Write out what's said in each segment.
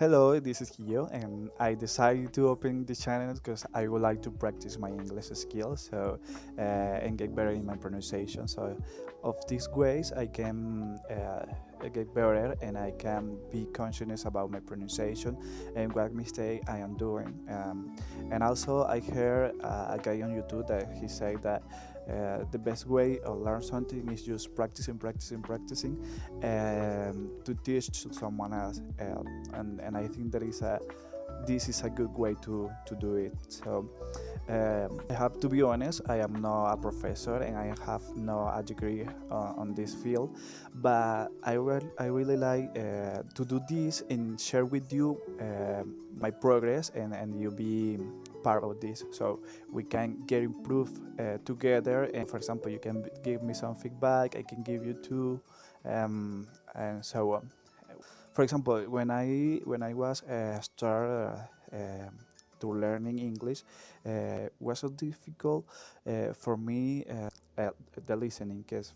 Hello, this is Guiyo, and I decided to open this channel because I would like to practice my English skills and get better in my pronunciation. So, of these ways, I can get better and I can be conscious about my pronunciation and what mistake I am doing. And also, I heard a guy on YouTube that he said that the best way to learn something is just practicing to teach to someone else. And I think this is a good way to do it. So I have to be honest, I am not a professor and I have no a degree on this field, but I really like to do this and share with you my progress and you be part of this so we can get improved together. And for example, you can give me some feedback, I can give you too, and so on. For example, when I was start to learning English, was so difficult for me the listening because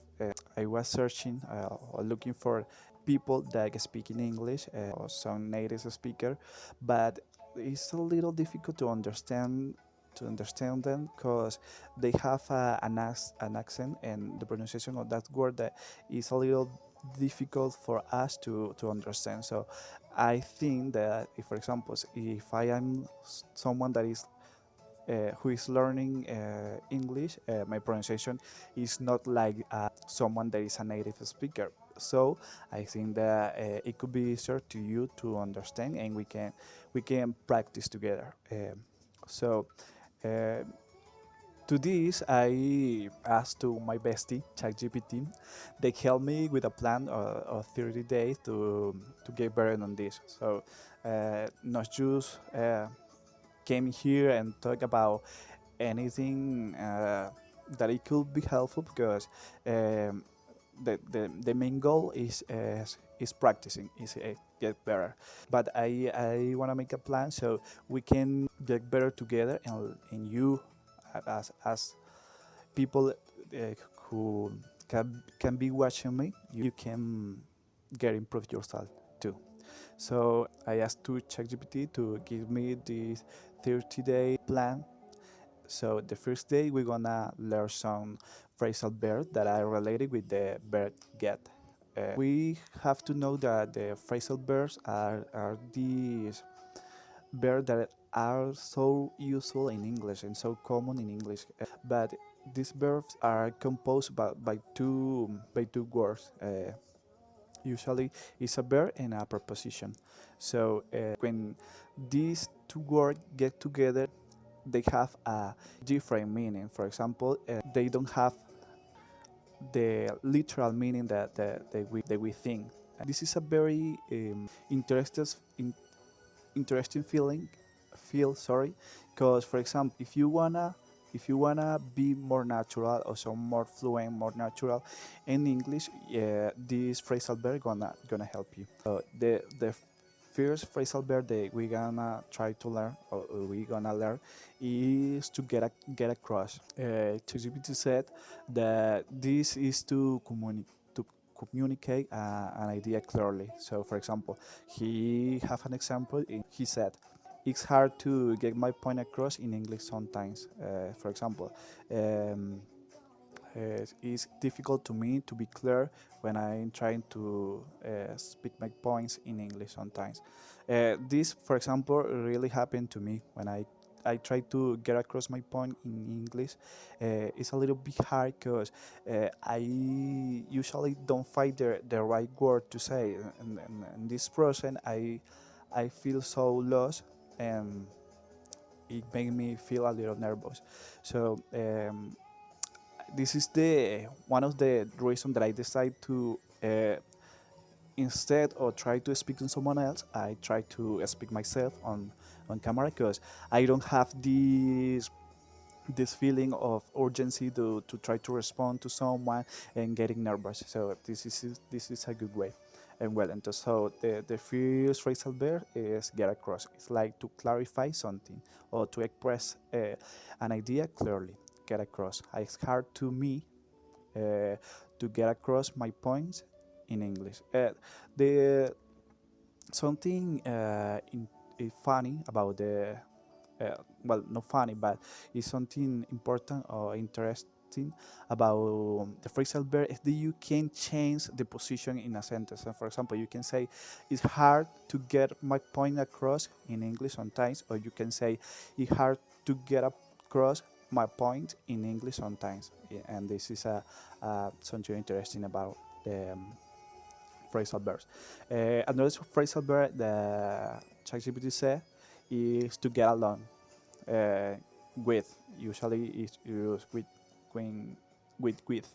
I was searching or looking for people that speak in English or some native speaker, but it's a little difficult to understand them because they have an accent and the pronunciation of that word that is a little difficult for us to understand. So I think that if, for example, if I am someone that is who is learning English, my pronunciation is not like someone that is a native speaker. So I think that it could be easier to you to understand, and we can practice together. So uh, to this, I asked to my bestie, ChatGPT. They helped me with a plan of 30 days to get better on this. So, not just came here and talk about anything that it could be helpful because um, the main goal is practicing, is get better. But I want to make a plan so we can get better together, and you as people who can be watching me, you can get improved yourself too. So I asked to ChatGPT to give me this 30-day plan. So the first day we're gonna learn some phrasal verbs that are related with the verb get. We have to know that the phrasal verbs are these verbs that are so useful in English and so common in English. But these verbs are composed by two words. Usually, it's a verb and a preposition. So when these two words get together, they have a different meaning. For example, they don't have the literal meaning that we think. This is a very interesting feel, sorry, because for example, if you wanna be more natural or some more fluent, more natural in English, this phrasal verb gonna help you. So the first phrasal verb that we gonna try to learn or we gonna learn is to get across. ChatGPT said that this is to communicate an idea clearly. So, for example, he have an example. He said, "It's hard to get my point across in English sometimes." For example, um, it's difficult to me to be clear when I'm trying to speak my points in English sometimes. This, for example, really happened to me when I try to get across my point in English. It's a little bit hard because I usually don't find the right word to say. And this process, I feel so lost, and it made me feel a little nervous. So this is the one of the reasons that I decide to instead of try to speak to someone else, I try to speak myself on camera because I don't have this feeling of urgency to try to respond to someone and getting nervous. So this is a good way. And well, and so the first phrasal verb is get across. It's like to clarify something or to express an idea clearly. Get across. It's hard to me to get across my points in English. The something funny about the well, not funny, but it's something important or interesting about the phrasal verb is that you can change the position in a sentence. So for example, you can say, "It's hard to get my point across" in English sometimes, or you can say, "It's hard to get across my point in English sometimes." Yeah, and this is something interesting about the phrasal verbs. Another phrasal verb that ChatGPT said is to get along uh, with. Usually is used when, with.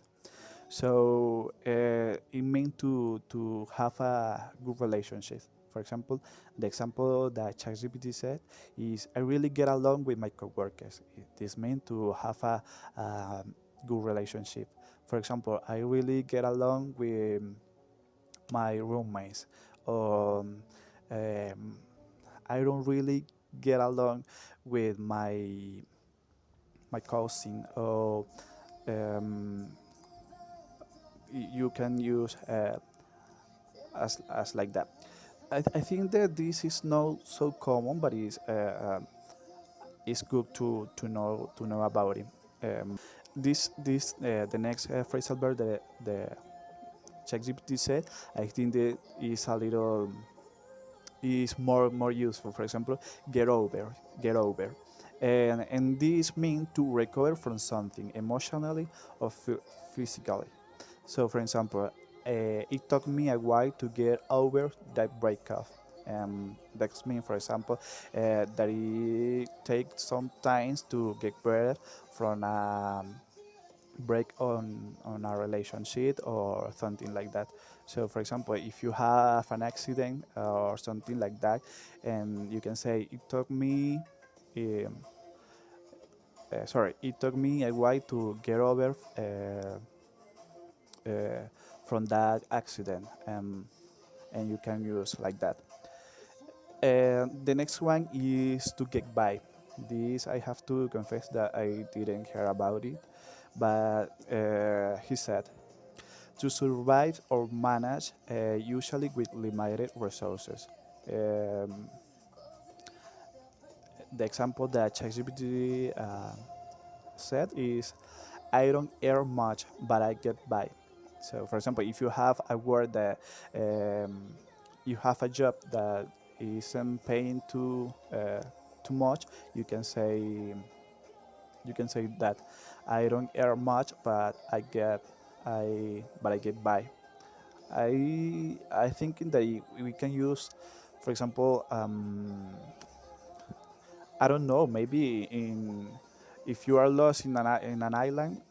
So it means to have a good relationship. For example, the example that ChatGPT said is, "I really get along with my coworkers." This means to have a good relationship. For example, I really get along with my roommates. Um, um, I don't really get along with my cousin. Or um, you can use as like that. I think that this is not so common, but it's good to know about it. This the next phrasal verb the ChatGPT said, I think that is a little is more useful. For example, get over, and this means to recover from something emotionally or physically. So, for example, it took me a while to get over that breakup. That means, for example, that it takes some time to get better from a break on a relationship or something like that. So, for example, if you have an accident or something like that, and you can say, "It took me." Um, it took me a while to get over uh, from that accident, and you can use like that. And the next one is to get by. This I have to confess that I didn't hear about it, but he said, to survive or manage, usually with limited resources. Um, the example that ChatGPT said is, "I don't earn much, but I get by." So, for example, if you have a word that you have a job that isn't paying too much, you can say that I don't earn much, but I get by. I think that we can use, for example, I don't know, maybe in if you are lost in an island,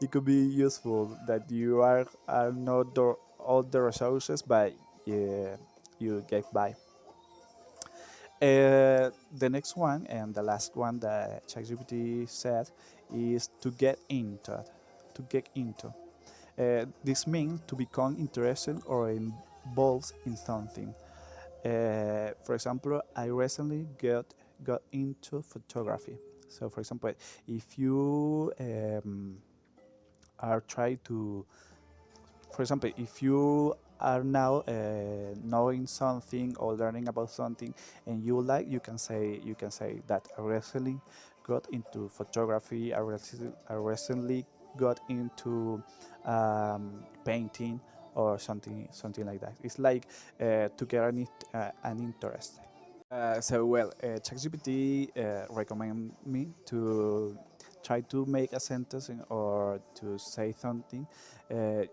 it could be useful that you are not all the resources, but yeah, you get by. The next one and the last one that ChatGPT said is to get into. To get into. This means to become interested or involved in something. For example, I recently got into photography. So, for example, if you are trying to, for example, if you are now knowing something or learning about something and you like, you can say that I recently got into photography. I recently got into painting or something like that. It's like to get an interest. ChatGPT recommend me to try to make a sentence or to say something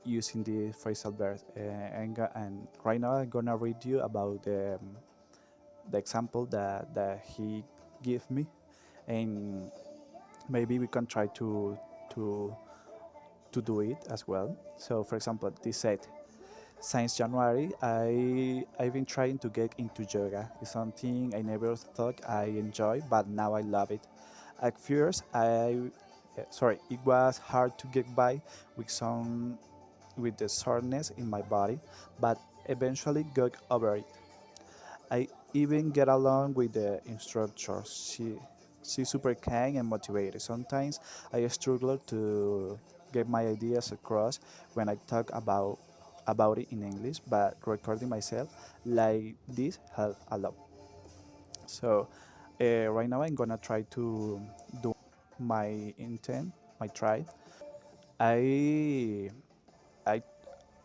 using the phrasal verb. And right now I'm gonna read you about the example that he gave me, and maybe we can try to to do it as well. So, for example, this said, since January, I've been trying to get into yoga. It's something I never thought I enjoy, but now I love it. At first, it was hard to get by with the soreness in my body, but eventually got over it. I even get along with the instructor. She's super kind and motivated. Sometimes I struggle to get my ideas across when I talk about about it in English, but recording myself like this helped a lot. So right now I'm gonna try to do my intent, my try. I I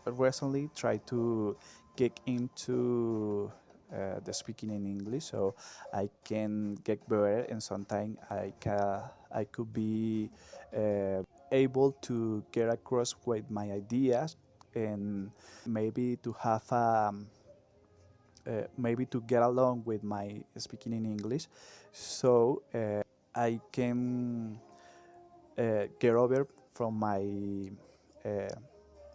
recently tried to get into the speaking in English, so I can get better, and sometimes I could be able to get across with my ideas, and maybe to have maybe to get along with my speaking in English, so I can get over from uh,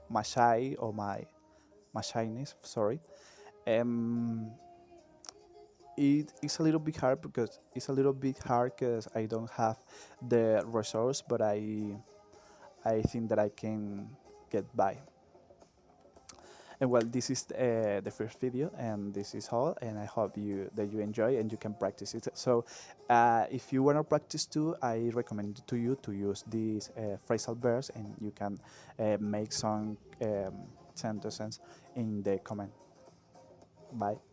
my shy or my shyness. Sorry. Um, it's a little bit hard because I don't have the resource, but I think that I can get by. And well, this is the first video, and this is all. And I hope you enjoy and you can practice it. So, if you want to practice too, I recommend to you to use these phrasal verbs, and you can make some sentences in the comment. Bye.